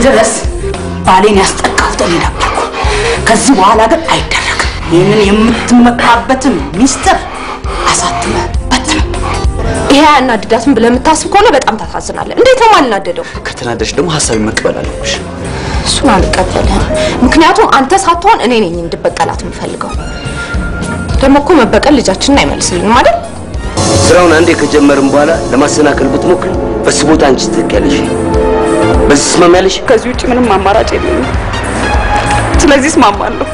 ድረስ ባሌን ያስጠቃሁት እኔ ነበርኩ። ከዚህ በኋላ ግን አይደረግም። ይህንን የምትመካበትን ሚስጥር አሳትመህ በትነው። ይሄ አናድዳትም ብለህ የምታስብ ከሆነ በጣም ታሳዝናለህ። እንዴት ነው የማልናደደው? ከተናደድሽ ደግሞ ሐሳቤን መቀበል አለብሽ። እሱን አልቀበልህም። ምክንያቱም አንተ ሳትሆን እኔ ነኝ እንድበቀላት የምፈልገው። ደግሞ እኮ መበቀል ልጃችንን አይመልስልንም አይደል? ስራውን አንዴ ከጀመርን በኋላ ለማሰናከል ብትሞክሪ በሱ ቦታ አንቺ ትተካለሽ። በዚህ ስማማለሽ? ከዚህ ውጪ ምንም አማራጭ የለኝም። ስለዚህ ስማማለሁ።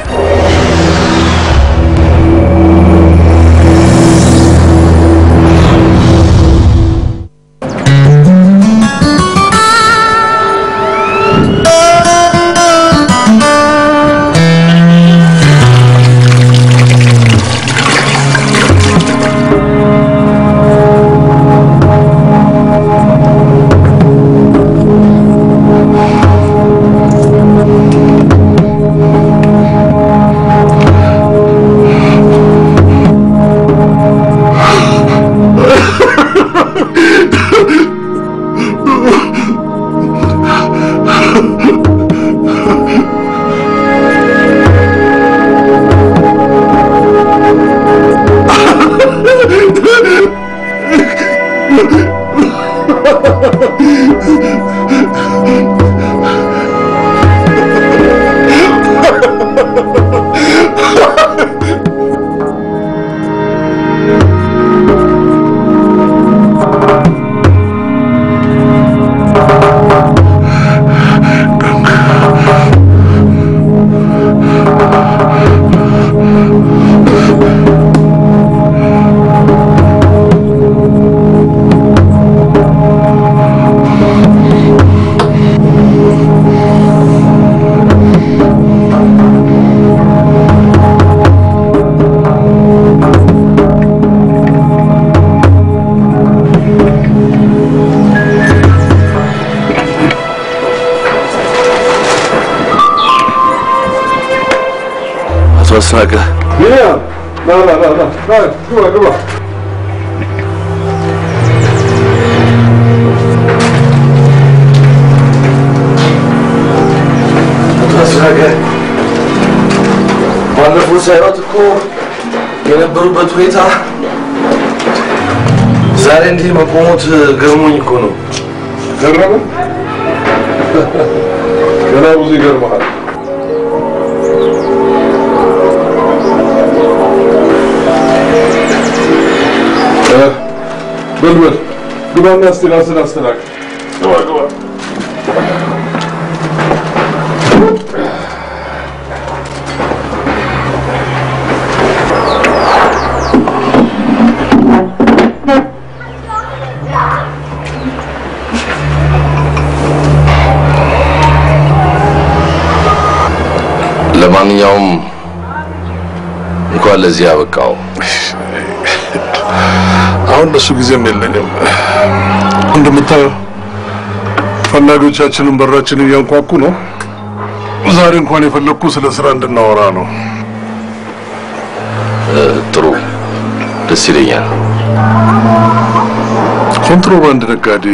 Saga. Yeah. No. Go on. Saga. ባለፈው ሳይወጥ እኮ የነበሩበት ሁኔታ ዛሬ እንዲህ መቆሙት ገርሞኝ እኮ ነው። ገረመ? ገና ብዙ ይገርማል። بلبل قبل الناس تناستناك قبل ለማንኛውም እንኳን ለዚህ ያበቃው አሁን ለሱ ጊዜም የለኝም እንደምታየው ፈላጊዎቻችንን በራችንን ያንኳኩ ነው ዛሬ እንኳን የፈለኩ ስለ ስራ እንድናወራ ነው ጥሩ ደስ ይለኛል ኮንትሮባንድ ነጋዴ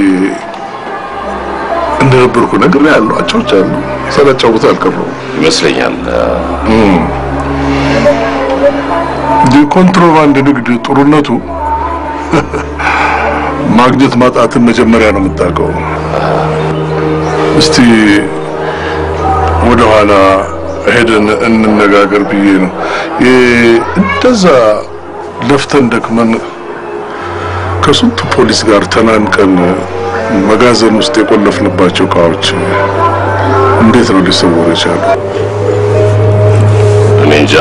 እንደነበርኩ ነገር ያለው አጫውቻ አሉ ሰላጫውታ አልቀረው ይመስለኛል ኮንትሮባንድ ንግድ ጥሩነቱ ማግኘት ማጣትን መጀመሪያ ነው የምታውቀው እስቲ ወደ ኋላ ሄደን እንነጋገር ብዬ ነው እንደዛ ለፍተን ደክመን ከስንቱ ፖሊስ ጋር ተናንቀን መጋዘን ውስጥ የቆለፍንባቸው እቃዎች እንዴት ነው ሊሰወሩ የቻሉ እኔ እንጃ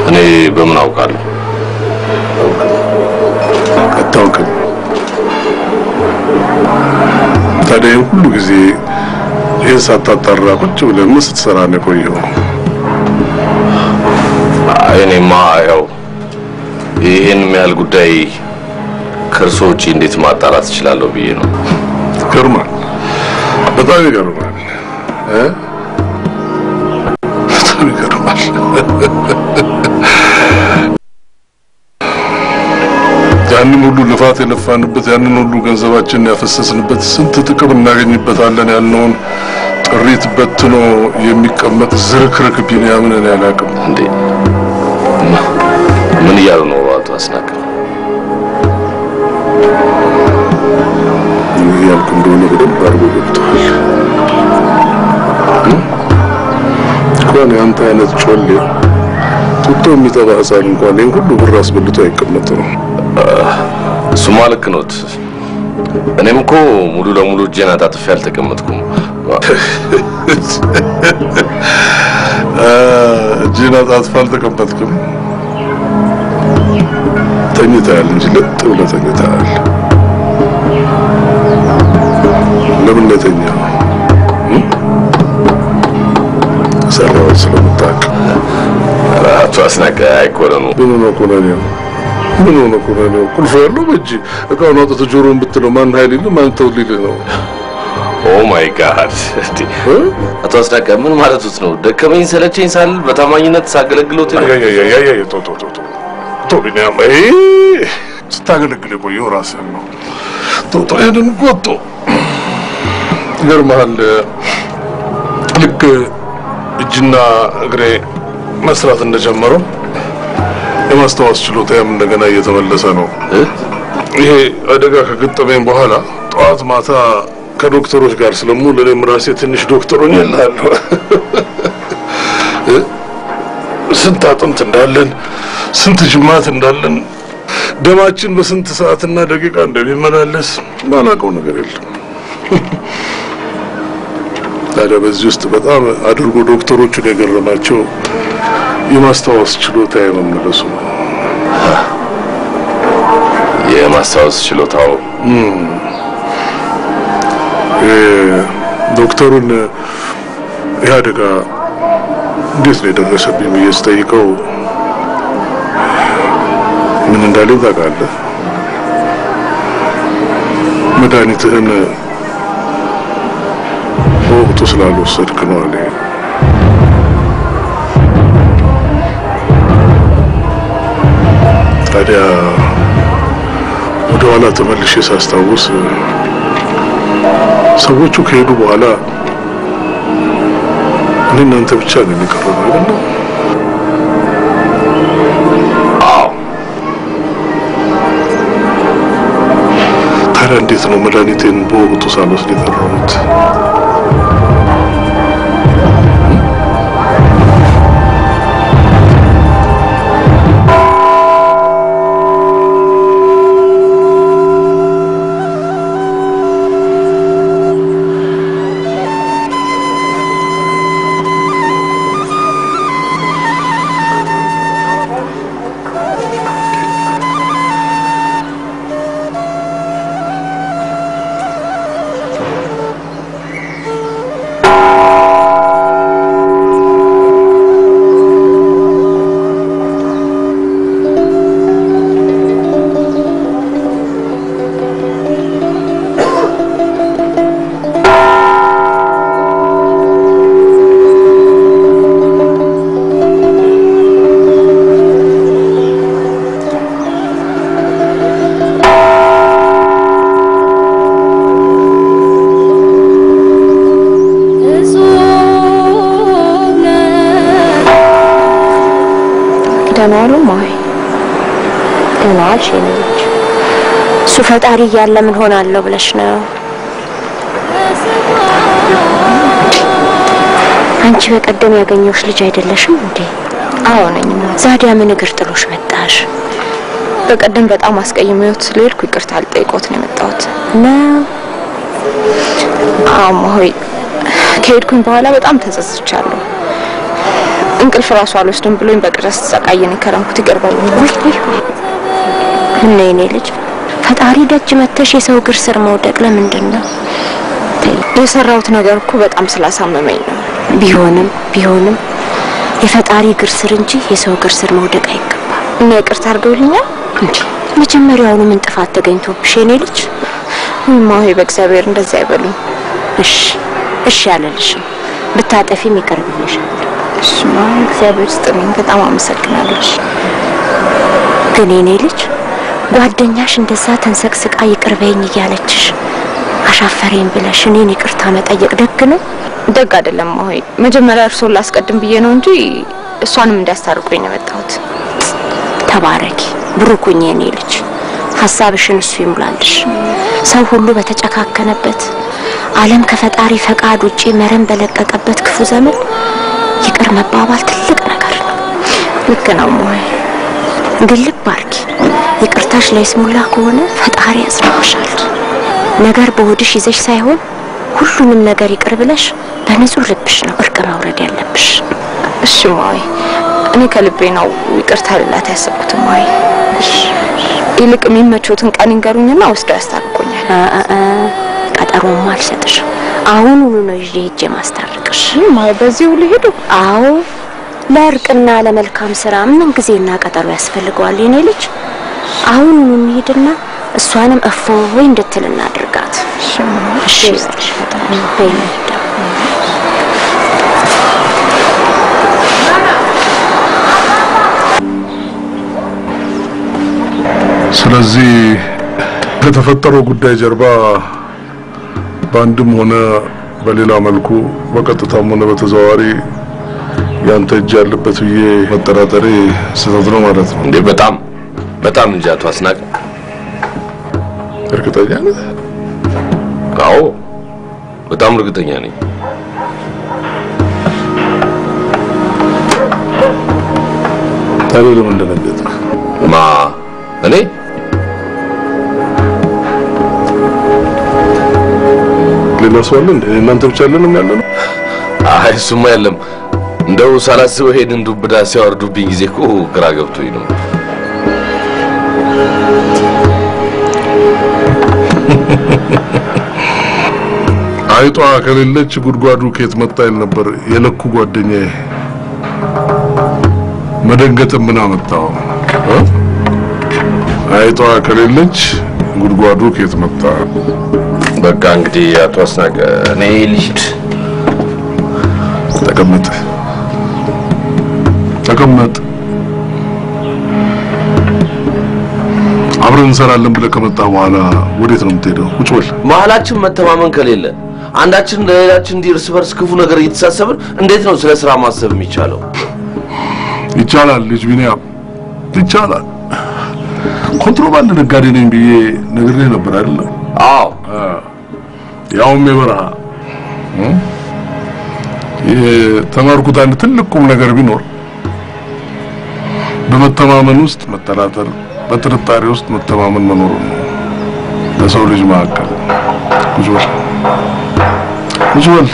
እኔ በምን አውቃለሁ አታውቅም ታዲያ ሁሉ ጊዜ ይሄን ሳታጣራ ቁጭ ብለህ ምን ስትሰራ ነው የቆየው እኔማ ያው ይሄን የሚያህል ጉዳይ ከእርሶ ውጪ እንዴት ማጣራት እችላለሁ ብዬ ነው ይገርማል በጣም ይገርማል በጣም ይገርማል ያንን ሁሉ ልፋት የለፋንበት ያንን ሁሉ ገንዘባችንን ያፈሰስንበት ስንት ጥቅም እናገኝበታለን ያልነውን ጥሪት በትኖ የሚቀመጥ ዝርክርክ ቢንያምን እኔ አላውቅም። እንዴ ምን እያሉ ነው አቶ አስናቀ? ያልኩ እንደሆነ በደንብ አድርጎ ገብቶሃል። እንኳን ያንተ አይነት ጮሌ ጡጦ የሚጠባ ሕፃን እንኳን ይህን ሁሉ ብር አስበልቶ አይቀመጥም። እሱማ ልክ ነዎት። እኔም እኮ ሙሉ ለሙሉ እጄን አጣጥፌ አልተቀመጥኩም። እጄን አጣጥፌ አልተቀመጥኩም። ተኝተሃል እንጂ ለጥ ብለህ ተኝተሃል። ለምን ለተኛው? ሰራው ስለምታውቅ አቶ አስናቀ አይቆረኑ። ምን ሆነ ኮሎኔል? ቁልፍ ያለው በእጅ እቃውን አውጥተህ ጆሮን ብትለው ማን ኃይል ይልህ ማን ተውልልህ ነው? ኦ ማይ ጋድ! አቶ አስናቀ ምን ማለቱት ነው? ደከመኝ ሰለቸኝ ሳል በታማኝነት ሳገለግሎት ነው። ቶ ቢኒያም ስታገለግል የቆየው ራስህን ነው። ቶ ይሄንን ጎቶ ይገርምሃል። ልክ እጅና እግሬ መስራት እንደጀመረው የማስታወስ ችሎታዬም እንደገና እየተመለሰ ነው። ይሄ አደጋ ከገጠመኝ በኋላ ጠዋት ማታ ከዶክተሮች ጋር ስለሙሉ እኔም ራሴ ትንሽ ዶክተር ሆኛለሁ። ስንት አጥንት እንዳለን ስንት ጅማት እንዳለን ደማችን በስንት ሰዓትና ደቂቃ እንደሚመላለስ ማላውቀው ነገር የለም። ታዲያ በዚህ ውስጥ በጣም አድርጎ ዶክተሮቹን የገረማቸው የማስታወስ ችሎታዬ መመለሱ ነው። የማስታወስ ችሎታው ዶክተሩን ይህ አደጋ እንዴት ነው የደረሰብኝ ብዬ ስጠይቀው ምን እንዳለኝ ታውቃለህ? መድኃኒትህን በወቅቱ ስላልወሰድክ ነው አለ። ታዲያ ወደ ኋላ ተመልሼ ሳስታውስ ሰዎቹ ከሄዱ በኋላ እኔ እናንተ ብቻ ነው የሚቀረው አይደል? ታዲያ እንዴት ነው መድኃኒቴን በወቅቱ ሳልወስድ የቀረሁት? ፈጣሪ ያለ ምን ሆናለሁ ብለሽ ነው? አንቺ በቀደም ያገኘሁሽ ልጅ አይደለሽም እንዴ? አዎ ነኝ። ዛዲያ ምን እግር ጥሎሽ መጣሽ? በቀደም በጣም አስቀይሜዎት ስለሄድኩ ይቅርታ ልጠይቅዎት ነው የመጣሁት። ሆይ ከሄድኩኝ በኋላ በጣም ተጸጽቻለሁ። እንቅልፍ ራሱ አልወስድም ብሎኝ በቅርስ ተሰቃየን ከረምኩት። ይቀርባልኝ ወይ እኔ ልጅ ፈጣሪ ደጅ መተሽ የሰው እግር ስር መውደቅ ለምንድን ነው? የሰራሁት ነገር እኮ በጣም ስላሳመመኝ ነው። ቢሆንም የፈጣሪ እግር ስር እንጂ የሰው እግር ስር መውደቅ አይገባም። እና ይቅርታ አድርገውልኛል እንዴ? መጀመሪያውኑ ምን ጥፋት ተገኝቶብሽ የኔ ልጅ? ማይ በእግዚአብሔር እንደዛ አይበሉኝ። እሺ አለልሽም። ብታጠፊም ይቀርብልሻል። እግዚአብሔር ይስጥልኝ። በጣም አመሰግናለሁ። ግን የኔ ልጅ ጓደኛሽ እንደዛ ተንሰቅስቃ ይቅርበኝ እያለችሽ አሻፈረኝ ብለሽ እኔን ይቅርታ መጠየቅ ደግ ነው? ደግ አይደለም ሆይ መጀመሪያ እርሶን ላስቀድም ብዬ ነው እንጂ እሷንም እንዲያስታርቁኝ ነው የመጣሁት። ተባረኪ ብሩኩኝ የኔ ልጅ ሐሳብሽን እሱ ይሙላልሽ። ሰው ሁሉ በተጨካከነበት ዓለም ከፈጣሪ ፈቃድ ውጪ መረን በለቀቀበት ክፉ ዘመን ይቅር መባባል ትልቅ ነገር ነው። ልክ ነው ሆይ ግን ልብ አድርጊ ይቅርታሽ ለይስሙላ ከሆነ ፈጣሪ ያጽናሻል። ነገር በሆድሽ ይዘሽ ሳይሆን ሁሉንም ነገር ይቅር ብለሽ በንጹህ ልብሽ ነው እርቅ ማውረድ ያለብሽ። እሺ ሆይ እኔ ከልቤ ነው ይቅርታ ልላት ያሰብኩት ሆይ። እሺ ይልቅ የሚመቾትን ቀን ይንገሩኝና ወስደው ያስታርቁኛል። ቀጠሮማ አልሰጥሽም። አሁኑኑ ነው ይዤ ሄጄ ማስታረቅሽ። በዚሁ ልሄዱ? አዎ ለእርቅና ለመልካም ስራ ምን ጊዜና ቀጠሮ ያስፈልገዋል የኔ ልጅ? አሁኑኑ እንሂድና እሷንም እፎይ እንድትል እናድርጋት። እሺ ስለዚህ ከተፈጠረው ጉዳይ ጀርባ በአንድም ሆነ በሌላ መልኩ በቀጥታም ሆነ በተዘዋዋሪ ያንተ እጅ ያለበት ብዬ መጠራጠሬ ስህተት ነው ማለት ነው እንዴ? በጣም እንጂ አቶ አስናቀ። እርግጠኛ ነህ? አዎ በጣም እርግጠኛ ነኝ። ታዲያ ለምን እንደነገጥክ? እኔ ሌላ ሰው አለ እንዴ? እናንተ ብቻ አለንም ያለነው? አይ እሱማ የለም። እንደው ሳላስበው ሄድን ዱብዳ ሲያወርዱብኝ ጊዜ እኮ ግራ ገብቶኝ ነው። አይጧ ከሌለች ጉድጓዱ ከየት መጣ ይል ነበር የለኩ ጓደኛዬ። መደንገጥ ምን አመጣው? አይጧ ከሌለች ጉድጓዱ ከየት መጣ? በቃ እንግዲህ አቶ አስናቀ እኔ ልሂድ። ተቀመጥ። አብረን እንሰራለን ብለህ ከመጣህ በኋላ ወዴት ነው የምትሄደው? ቁጭ በል። መሀላችን መተማመን ከሌለ አንዳችን ለሌላችን እንዲህ እርስ በርስ ክፉ ነገር እየተሳሰብን እንዴት ነው ስለ ስራ ማሰብ የሚቻለው? ይቻላል ልጅ ቢኒያም ይቻላል። ኮንትሮባንድ ነጋዴ ነኝ ብዬ ነግሬህ ነበር አይደል? አዎ ያውም የበረሃ የተማርኩት አንድ ትልቅ ቁም ነገር ቢኖር በመተማመን ውስጥ መጠራጠር፣ በጥርጣሬ ውስጥ መተማመን መኖር ነው። ለሰው ልጅ መካከል ቁጭ በል።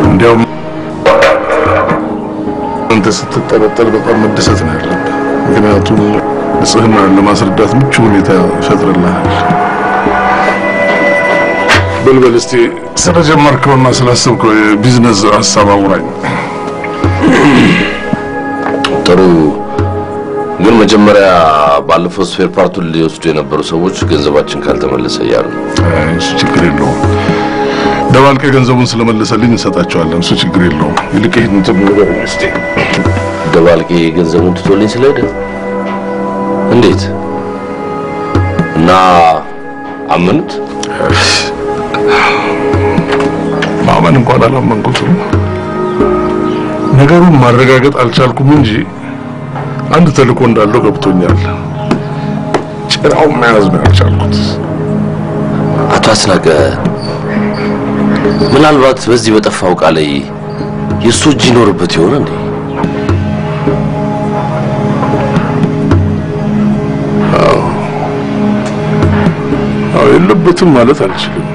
እንዲያውም አንተ ስትጠረጠር በጣም መደሰት ነው ያለብህ። ምክንያቱም ንጽህናን ለማስረዳት ምቹ ሁኔታ ይፈጥርልሃል። በልበል እስቲ ስለጀመርከውና ስላሰብከው የቢዝነስ ሀሳብ አውራኝ። ጥሩ ግን መጀመሪያ ባለፈው ስፔር ፓርቱን ሊወስዱ የነበሩ ሰዎች ገንዘባችን ካልተመለሰ እያሉ ነው። እሱ ችግር የለውም። ደባልቀ ገንዘቡን ስለመለሰልኝ እንሰጣቸዋለን። እሱ ችግር የለውም። ይልቅ ይሄን እንትን ነገር እስቲ ደባልቄ ገንዘቡን ትቶልኝ ስለሄደ እንዴት እና አመኑት? ማመን እንኳን አላመንኩትም። ነገሩን ማረጋገጥ አልቻልኩም እንጂ አንድ ተልእኮ እንዳለው ገብቶኛል። ጭራው መያዝ ነው ያልቻልኩት። አቶ አስናቀ ምናልባት በዚህ በጠፋው ዕቃ ላይ የእሱ እጅ ይኖርበት ይሆን እንዴ? የለበትም ማለት አልችልም።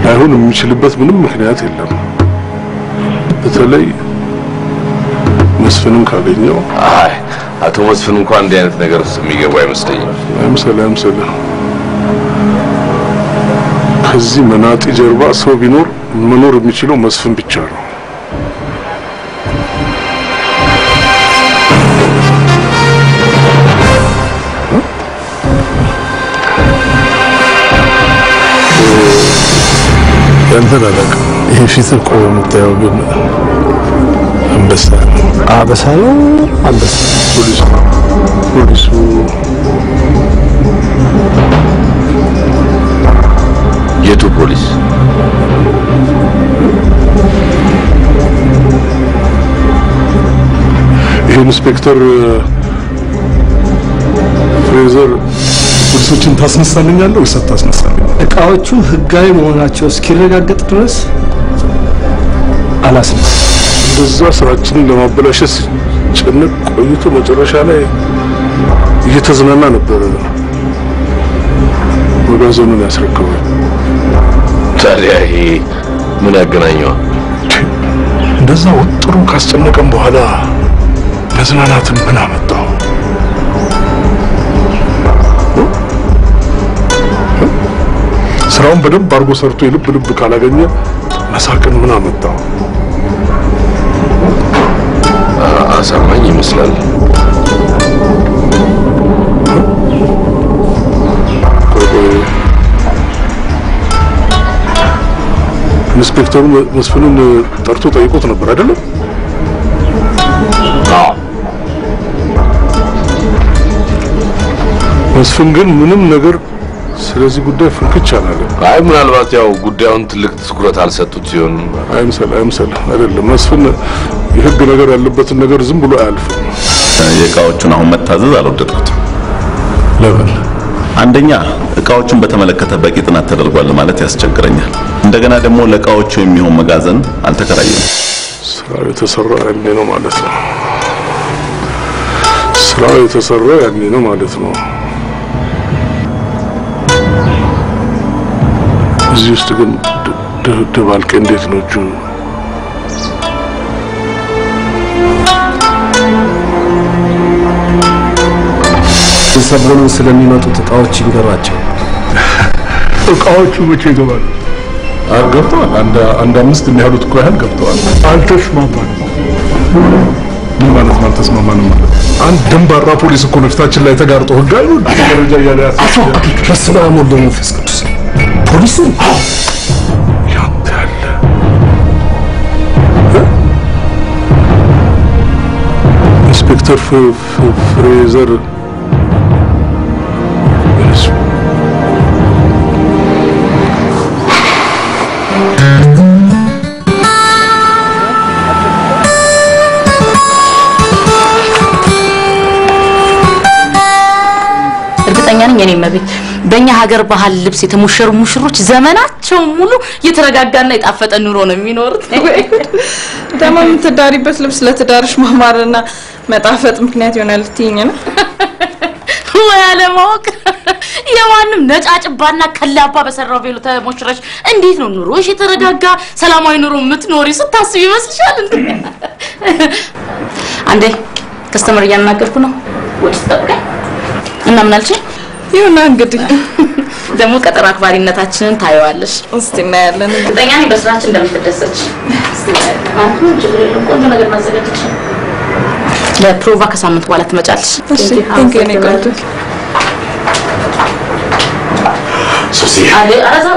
አይሆን የሚችልበት ምንም ምክንያት የለም። በተለይ መስፍንን ካገኘው። አይ አቶ መስፍን እንኳን እንዲህ አይነት ነገር ውስጥ የሚገቡ አይመስለኝም። አይመስልም። ከዚህ መናጢ ጀርባ ሰው ቢኖር መኖር የሚችለው መስፍን ብቻ ነው። ያንተ አለቃ ይሄ ፊት ቆሞ የምታየው ግን እንደ አንበሳ አበሳ ነው አንበሳ ፖሊሱ የቱ ፖሊስ? ኢንስፔክተር ፍሬዘር ፖሊሶችን ታስነሳልኛለህ ወይስ አታስነሳልኝ? እቃዎቹ ህጋዊ መሆናቸው እስኪረጋገጥ ድረስ አላስነሳም። እንደዛ ስራችንን ለማበላሸት ጭንቅ ቆይቶ መጨረሻ ላይ እየተዝናና ነበር መጋዘኑን ያስረከበው። ታዲያ ይሄ ምን ያገናኘዋል? እንደዛ ወጥሮ ካስጨነቀን በኋላ መዝናናትን ምን አመጣው? ስራውን በደንብ አድርጎ ሰርቶ የልብ ልብ ካላገኘ መሳቅን ምን አመጣው? አሳማኝ ይመስላል። ኢንስፔክተሩ መስፍንን ጠርቶ ጠይቆት ነበር አይደለም? መስፍን ግን ምንም ነገር ስለዚህ ጉዳይ ፍንክች አላለም። አይ ምናልባት ያው ጉዳዩን ትልቅ ትኩረት አልሰጡት ሲሆን አይምሰል አይደለም። መስፍን የህግ ነገር ያለበትን ነገር ዝም ብሎ አያልፍም። የእቃዎቹን አሁን መታዘዝ አልወደድኩትም። ለምን? አንደኛ እቃዎቹን በተመለከተ በቂ ጥናት ተደርጓል ማለት ያስቸግረኛል። እንደገና ደግሞ ለእቃዎቹ የሚሆን መጋዘን አልተከራየም። ስራው የተሰራው ያኔ ነው ማለት ነው። ስራው የተሰራው ያኔ ነው ማለት ነው። እዚህ ውስጥ ግን ደባልቄ እንዴት ነው እጁ? ሰሞኑን ስለሚመጡት እቃዎች ይንገሯቸው። እቃዎቹ መቼ ይገባሉ? ገብተዋል። አንድ አምስት የሚያሉት እኮ ያህል ገብተዋል። አልተስማማንም። ምን ማለት ነው አልተስማማንም ማለት? አንድ ደንባራ ፖሊስ እኮ ነፍታችን ላይ ተጋርጦ ህጋዊ ደረጃ እያለ ያስፈልጋል። በስመ አብ ወወልድ ወመንፈስ ቅዱስ ፖሊሱ ያንተ ያለ ኢንስፔክተር ፍሬዘር የኔ መቤት በእኛ ሀገር ባህል ልብስ የተሞሸሩ ሙሽሮች ዘመናቸው ሙሉ የተረጋጋና የጣፈጠ ኑሮ ነው የሚኖሩት። ተማም ተዳሪበት ልብስ ለተዳርሽ ማማርና መጣፈጥ ምክንያት ይሆናል ትይኝ ነው ወያለ ማወቅ የማንም ነጫጭባና ከላባ በሰራው ቬሎ ተሞሽረሽ እንዴት ነው ኑሮሽ የተረጋጋ ሰላማዊ ኑሮ የምትኖሪ ስታስቢ ይመስልሻል እንዴ? አንዴ ከስተመር እያናገርኩ ነው ወጭ ተጠብቀኝ እና ምን አልሽ? ይሁን እንግዲህ ደግሞ ቀጠሮ አክባሪነታችንን ታየዋለሽ። እስቲ እናያለን። እርግጠኛ ነኝ በስራችን እንደምትደሰች። እስቲ እናያለን። ቆንጆ ነገር ማዘጋጀት ለፕሮቫ ከሳምንት በኋላ ትመጫለሽ። እሺ ቴንክ ዩ ኔጋቱ ሱሲ አራዛ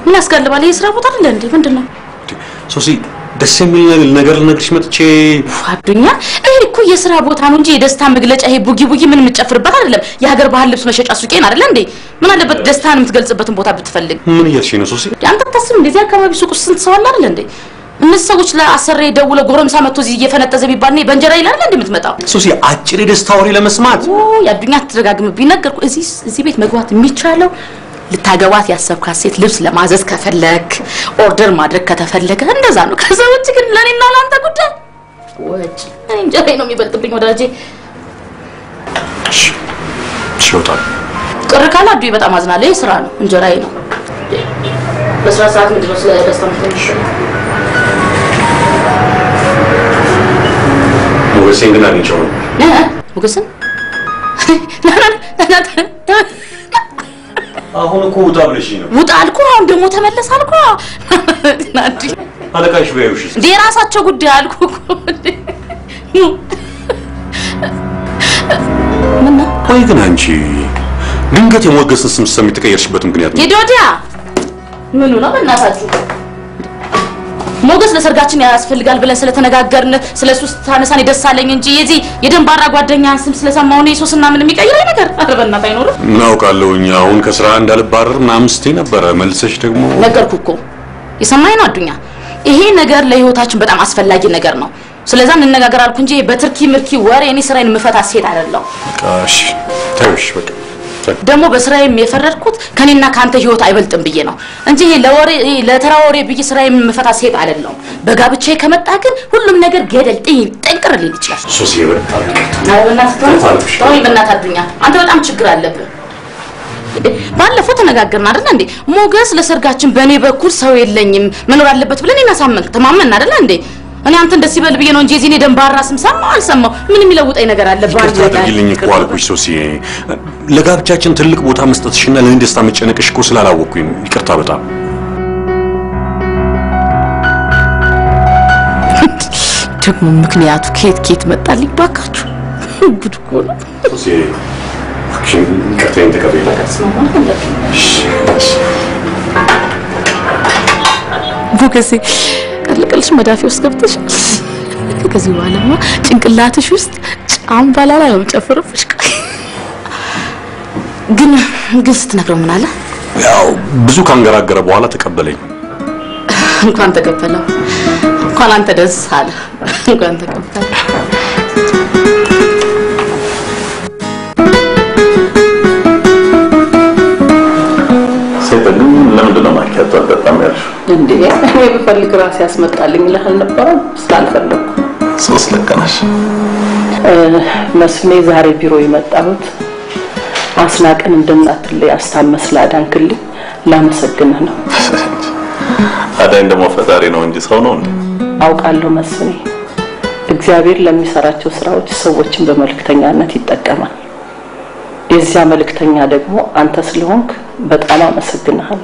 ምን ያስጋልባል? የስራ ቦታ አይደል እንዴ? ምንድነው ሱሲ ደስ የሚል ነገር ልነግርሽ መጥቼ አዱኛ ይሄ እኮ የስራ ቦታ ነው እንጂ የደስታ መግለጫ ይሄ ቡጊ ምን የምትጨፍርበት አይደለም። የሀገር ባህል ልብስ መሸጫ ሱቄን አይደል እንዴ? ምን አለበት ደስታን የምትገልጽበትን ቦታ ብትፈልግ? ምን እያልሽ ነው ሱሲ? አንተ ታስብ እንደዚህ አካባቢ ሱቅ ውስጥ ስንት ሰው አለ አይደል እንዴ? እነዚህ ሰዎች ለአሰሬ ደውለው ጎረምሳ መጥቶ እዚህ እየፈነጠዘ ቢባል ነው በእንጀራ ይላል እንዴ የምትመጣው? ሱሲ አጭር የደስታ ወሬ ለመስማት ያዱኛ ተደጋግመብኝ ነገርኩ። እዚህ ቤት መግባት የሚቻለው ልታገባት ያሰብካት ሴት ልብስ ለማዘዝ ከፈለክ ኦርደር ማድረግ ከተፈለገ እንደዛ ነው። ከዛ ውጭ ግን ለኔና ላንተ ጉዳይ ወጭ እንጀራ ነው የሚበልጥብኝ ወዳጄ። ሽውጣል ቅር ካለ አዱይ በጣም አዝናለሁ። ይሄ ስራ ነው እንጀራዬ ነው። በስራ ሰዓት ምንድነው ስለ ደስታ ምትንሽ ሞገሴን ግን አግኝቼው ነው። ሞገስን አሁን እኮ ውጣ ብለሽኝ ነው። ውጣ አልኩ። አሁን ደግሞ ተመለስ አልኩ። ናዲ አለቃሽ በይውሽ እንደ ራሳቸው ጉዳይ አልኩ እኮ። ምን ነው ቆይ ግን አንቺ ድንገት የሞገስን ስም ሰሚ ተቀየርሽበት ምክንያት ነው? ጌዶዲያ ምኑ ነው በእናታችሁ? ሞገስ ለሰርጋችን ያስፈልጋል ብለን ስለተነጋገርን ስለሱ ታነሳኔ ደሳለኝ እንጂ የዚህ የደንባራ ጓደኛን ስም ስለሰማው ነው ሶስና ምን የሚቀይረኝ ነገር አረበናት አይኖርም እናውቃለሁኝ አሁን ከስራ እንዳልባረር ማምስቴ ነበር መልሰሽ ደግሞ ነገርኩ እኮ የሰማኝ ነው አዱኛ ይሄ ነገር ለህይወታችን በጣም አስፈላጊ ነገር ነው ስለዚህ እንነጋገር አልኩ እንጂ በትርኪ ምርኪ ወሬ እኔ ስራዬን መፈታ ሴት አይደለም እሺ ተውሽ በቃ ደሞ በስራዬም የፈረድኩት ከኔና ካንተ ህይወት አይበልጥም ብዬ ነው እንጂ ለወሬ ለተራወሬ ብዬ ስራዬን መፈታ ሴት አይደለም በጋብቻ ከመጣ ግን ሁሉም ነገር ገደል ጠንቅር ሊል ይችላል ሶሲ ይበርታ ነው በእናትህ አዱኛ አንተ በጣም ችግር አለብህ ባለፈው ተነጋገርን አይደል እንዴ ሞገስ ለሰርጋችን በኔ በኩል ሰው የለኝም መኖር አለበት ብለን እናሳመንክ ተማመን አይደል እንዴ እኔ አንተ እንደዚህ በል ብዬ ነው እንጂ እዚህ ደንባራ ስም ሰማው አልሰማው ምንም ይለውጣይ ነገር አለ ባንተ ታድርጊልኝ እኮ አልኩሽ ሶሲ ለጋብቻችን ትልቅ ቦታ መስጠትሽና ለኔ ደስታ መጨነቅሽ እኮ ስላላወቅኩኝ ይቅርታ በጣም ደግሞ ምክንያቱ ከየት መጣልኝ ባካችሁ ጉድ እኮ ነው ሶሲ ይቅርታዬን ተቀበይልኝ ሞገሴ ለቀልሽ መዳፊ ውስጥ ገብተሽ ከዚህ በኋላማ ጭንቅላትሽ ውስጥ ጫምባላላ ነው ጨፍርፍሽ ግን ስትነግረው ምን አለ ያው ብዙ ካንገራገረ በኋላ ተቀበለኝ እንኳን ተቀበለው እንኳን አንተ ደስ አለ እንኳን ተቀበለ ሰይፈን ለምንድን ነው ማኪያቶ በጣም ያልሽ እንዴ እኔ በፈልግ ራስ ያስመጣልኝ ለህል ነበር ስላልፈለኩ ሶስት ለቀናሽ መስሜ ዛሬ ቢሮ ይመጣሁት አስናቀን እንደናትልኝ አስተመስላ ዳንክልኝ ላመሰግንህ ነው አዳኝ ደሞ ፈጣሪ ነው እንጂ ሰው ነው እንዴ አውቃለሁ መስሜ እግዚአብሔር ለሚሰራቸው ስራዎች ሰዎችን በመልክተኛነት ይጠቀማል የዚያ መልክተኛ ደግሞ አንተ ስለሆንክ በጣም አመሰግናለሁ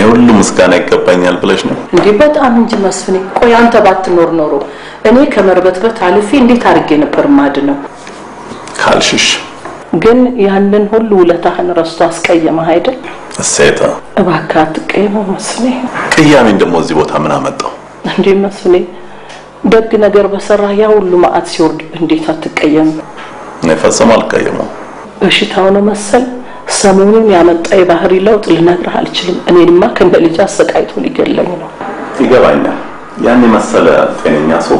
ሁሉ ምስጋና ይገባኛል ብለሽ ነው እንዴ በጣም እንጂ መስፍኔ ቆይ አንተ ባትኖር ኖሮ እኔ ከመርበትበት አልፌ እንዴት አድርጌ ነበር ማድነው ካልሽሽ ግን ያንን ሁሉ ውለታህን ረስቶ አስቀየመህ አይደል እሰይታ እባክህ አትቀየመው መስፍኔ ቅያሜን ደግሞ እዚህ ቦታ ምን አመጣው እንዴ መስፍኔ ደግ ነገር በሰራ ያ ሁሉ ማአት ሲወርድ እንዴት አትቀየም ነፈሰም አልቀየመው በሽታው ነው መሰል ሰሞኑን ያመጣ የባህሪ ለውጥ ልነግርህ አልችልም እኔንማ ከነልጅ አሰቃይቶ ሊገለኝ ነው ይገባኛል ያኔ መሰለ ጤነኛ ሰው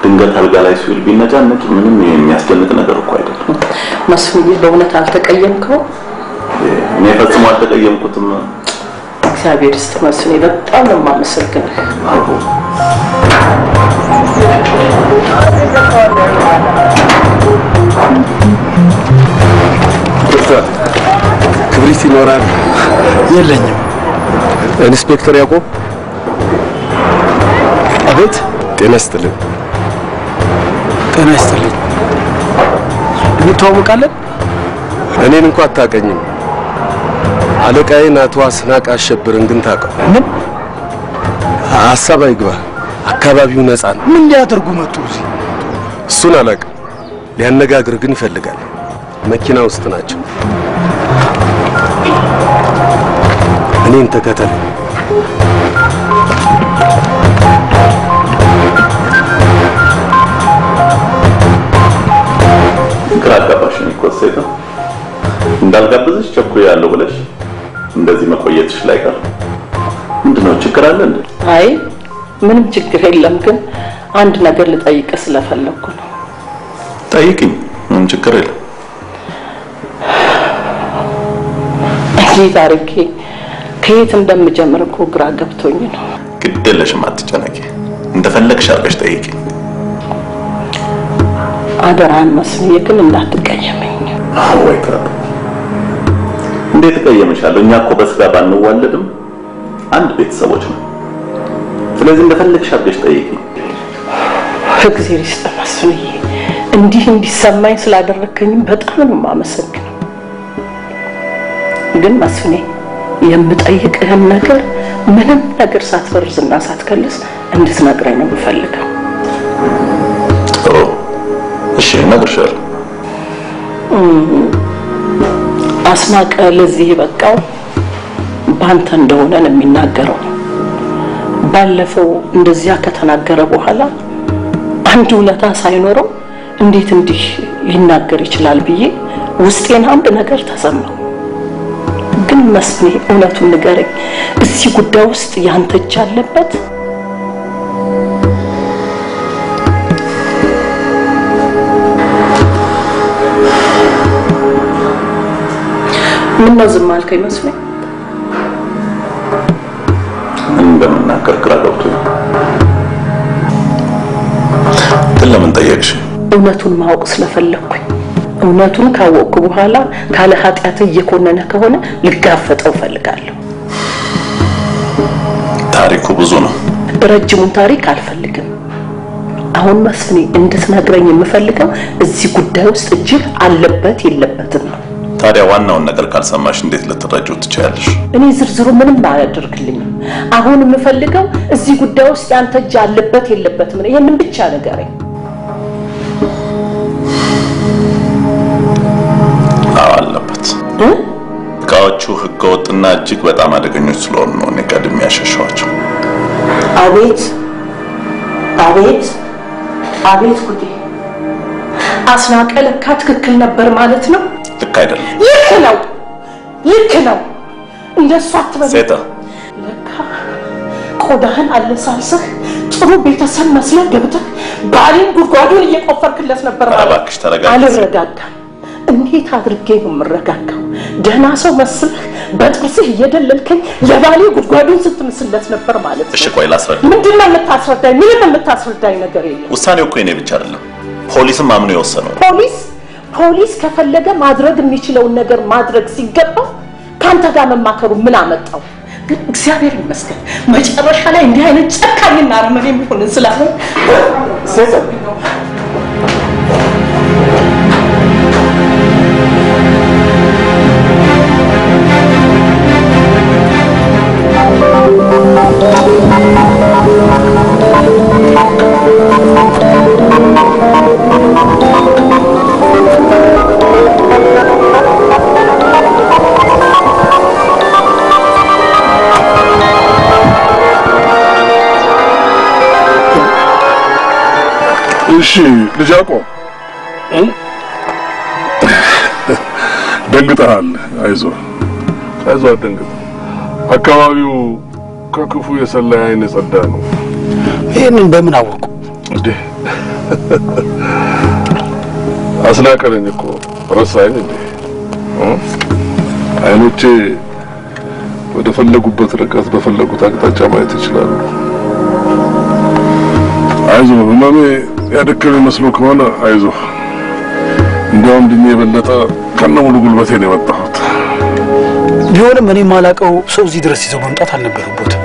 ድንገት አልጋ ላይ ሲውል ቢነጫነጭ ምንም የሚያስደንቅ ነገር እኮ አይደለም መስፍኔ በእውነት አልተቀየምከው እኔ ፈጽሞ አልተቀየምኩትም እግዚአብሔር ይስጥ መስፍኔ በጣም ነው የማመሰግንህ ክብሪት ይኖራል የለኝም ኢንስፔክተር ያዕቆብ አቤት ጤና ይስጥልኝ ጤና ይስጥልኝ እንተዋወቃለን እኔን እንኳን አታውቀኝም አለቃዬን አቶ አስናቀ አሸብርን ግን ታውቀው ምን ሐሳብ አይግባ አካባቢው ነፃ ነው ምን ሊያደርጉ መጡ እዚህ እሱን አላውቅም ሊያነጋግር ግን ይፈልጋል መኪና ውስጥ ናቸው እኔን ተከተል ግራጋባሽን ይቆሰይታ እንዳልጋብዝሽ ቸኩያለሁ ብለሽ እንደዚህ መቆየትሽ ላይ ቀር ምንድነው ችግር አለ እንዴ አይ ምንም ችግር የለም ግን አንድ ነገር ልጠይቅ ስለፈለኩ ነው ጠይቂኝ ምን ችግር የለም ታሪኬ ከየት እንደምጀምር እኮ ግራ ገብቶኝ ነው ግድ የለሽም አትጨነቂ እንደፈለግሽ አድርገሽ ጠይቂኝ አደራን መስሜ ግን እንዳትቀየመኝ ወይ ታዲያ እንዴት ተቀየምሻለሁ እኛ እኮ በስጋ ባንዋለድም አንድ ቤተሰቦች ነው ስለዚህ እንደፈለግሽ አድርገሽ ጠይቂኝ እግዚአብሔር ይስጥ መስሜ እንዲሰማኝ ስላደረከኝ በጣም ነው የማመሰግነው ግን መስፍኔ የምጠይቅህን ነገር ምንም ነገር ሳትፈርዝና ሳትከልስ እንድትነግረኝ ነው የምፈልገው ጥሩ እሺ ነግርሻለሁ አስናቀ ለዚህ በቃው ባንተ እንደሆነ ነው የሚናገረው ባለፈው እንደዚያ ከተናገረ በኋላ አንድ ውለታ ሳይኖረው እንዴት እንዲህ ሊናገር ይችላል ብዬ ውስጤን አንድ ነገር ተሰማው። ግን መስፍኔ እውነቱን ንገረኝ፣ እዚህ ጉዳይ ውስጥ ያንተ እጅ አለበት? ምን ነው ዝም አልከኝ መስፍኔ? እንደምናገር ግራ ገብቶኝ። ለምን ጠየቅሽ? እውነቱን ማወቅ ስለፈለኩኝ። እውነቱን ካወቅኩ በኋላ ካለ ኃጢአት እየኮነነ ከሆነ ልጋፈጠው ፈልጋለሁ። ታሪኩ ብዙ ነው። ረጅሙን ታሪክ አልፈልግም። አሁን መስፍኔ እንድትነግረኝ የምፈልገው እዚህ ጉዳይ ውስጥ እጅህ አለበት የለበትም ነው። ታዲያ ዋናውን ነገር ካልሰማሽ እንዴት ልትረጂው ትችያለሽ? እኔ ዝርዝሩ ምንም አያደርግልኝም። አሁን የምፈልገው እዚህ ጉዳይ ውስጥ ያንተ እጅ አለበት የለበትም ነው። ይሄንን ብቻ ንገረኝ። አለበት። እቃዎቹ ህገወጥና እጅግ በጣም አደገኞች ስለሆኑ ነው እኔ ቀድሜ ያሸሸኋቸው። አቤት አቤት አቤት ጉዴ! አስናቀ ለካ ትክክል ነበር ማለት ነው። ልክ አይደለም። ልክ ነው። እንደሱ አትበል። ሴታ ለካ ቆዳህን አለሳልሰህ ጥሩ ቤተሰብ መስለህ ገብተህ ባሌን ጉድጓዱን እየቆፈርክለት ነበር ማለት። እባክሽ ተረጋጊ። አልረጋጋም። እንዴት አድርጌ ነው የምረጋጋው? ደህና ሰው መስለህ በጥርስህ እየደለልከኝ ለባሌ ጉድጓዱን ስትምስለት ነበር ማለት ነው። እሺ ቆይ ላስረዳ። ምንድነው የምታስረዳኝ? ምንም የምታስረዳኝ ነገር የለም። ውሳኔው እኮ የኔ ብቻ አይደለም፣ ፖሊስም አምኖ የወሰነው። ፖሊስ ከፈለገ ማድረግ የሚችለውን ነገር ማድረግ ሲገባ ካንተ ጋር መማከሩ ምን አመጣው? ግን እግዚአብሔር ይመስገን መጨረሻ ላይ እንዲህ አይነት ጨካኝና አረመኔ የሚሆን ስላለ እሺ ልጃቆ ደንግጠሃል። አይዞህ አትደንግጥ። አካባቢው ከክፉ የሰላይ አይን የጸዳ ነው። ይሄንን በምን አወቁ? እንዴ አስናቀረኝ እኮ ረሳኝ እንዴ? አይኖቼ ወደ ፈለጉበት ርቀት በፈለጉት አቅጣጫ ማየት ይችላሉ። አይዞህ ህመሜ ያደከመ መስሎ ከሆነ አይዞህ። እንደውም ድኜ የበለጠ ከነሙሉ ጉልበቴ ነው የመጣሁት። ቢሆንም እኔ ማላቀው ሰው እዚህ ድረስ ይዘው መምጣት አልነበረበትም።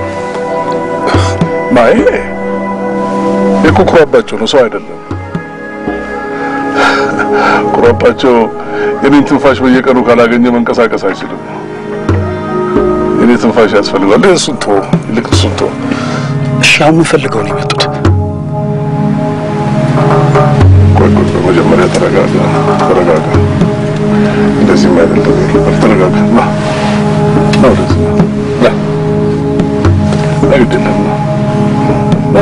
ማይ የኩራባቸው ነው፣ ሰው አይደለም። ኩራባቸው የኔን ትንፋሽ በየቀኑ ካላገኘ መንቀሳቀስ አይችልም። የኔ ትንፋሽ ያስፈልጋል። እሱን ተው፣ ይልቅ እሱን ተው። እሺ አሁን የምፈልገው ነው የመጡት። ቆይ መጀመሪያ ተረጋጋ። እንደዚህ ማለት ነው። ተረጋጋ። ና ወደዚህ ና አይደለም ና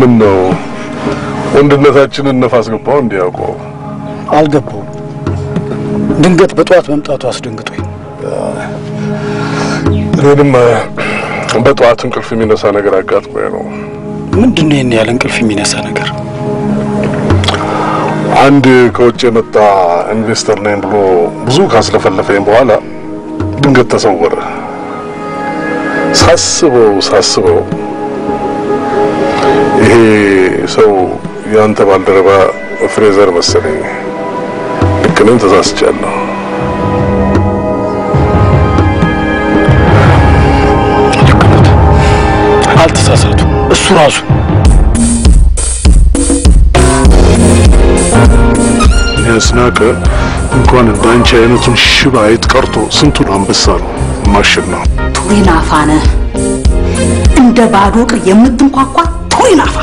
ምን ነው ወንድነታችንን ነፋስ ገባው እንዲያውቀው? አልገባው። ድንገት በጧት መምጣቱ አስደንግጦኝ። እኔንም በጧት እንቅልፍ የሚነሳ ነገር አጋጥሞኝ ነው። ምንድነው ይሄን ያለ እንቅልፍ የሚነሳ ነገር? አንድ ከውጭ የመጣ ኢንቨስተር ነኝ ብሎ ብዙ ካስለፈለፈኝ በኋላ ድንገት ተሰወረ። ሳስበው ይሄ ሰው ያንተ ባልደረባ ፍሬዘር መሰለኝ። ልክ ነኝ? ተሳስቻለሁ? አልተሳሳቱ። እሱ ራሱ አስናቀ እንኳን እንዳንቺ አይነቱን ሽባ አይጥ ቀርቶ ስንቱን አንበሳ ነው ማሽናው። ቱሪናፋነ እንደ ባዶ እግር የምትንኳኳ ቱሪናፋ።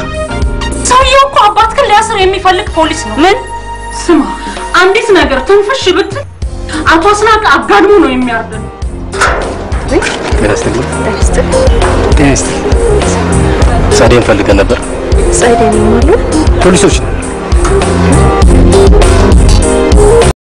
ሰውየው እኮ አባትክን ሊያስር የሚፈልግ ፖሊስ ነው። ምን ስማ፣ አንዲት ነገር ትንፍሽ ብትል አቶ አስናቀ አጋድሞ ነው የሚያርደን። ጤናስት ጸደይን ፈልገን ነበር። ጸደይ ነው ማለት ፖሊሶች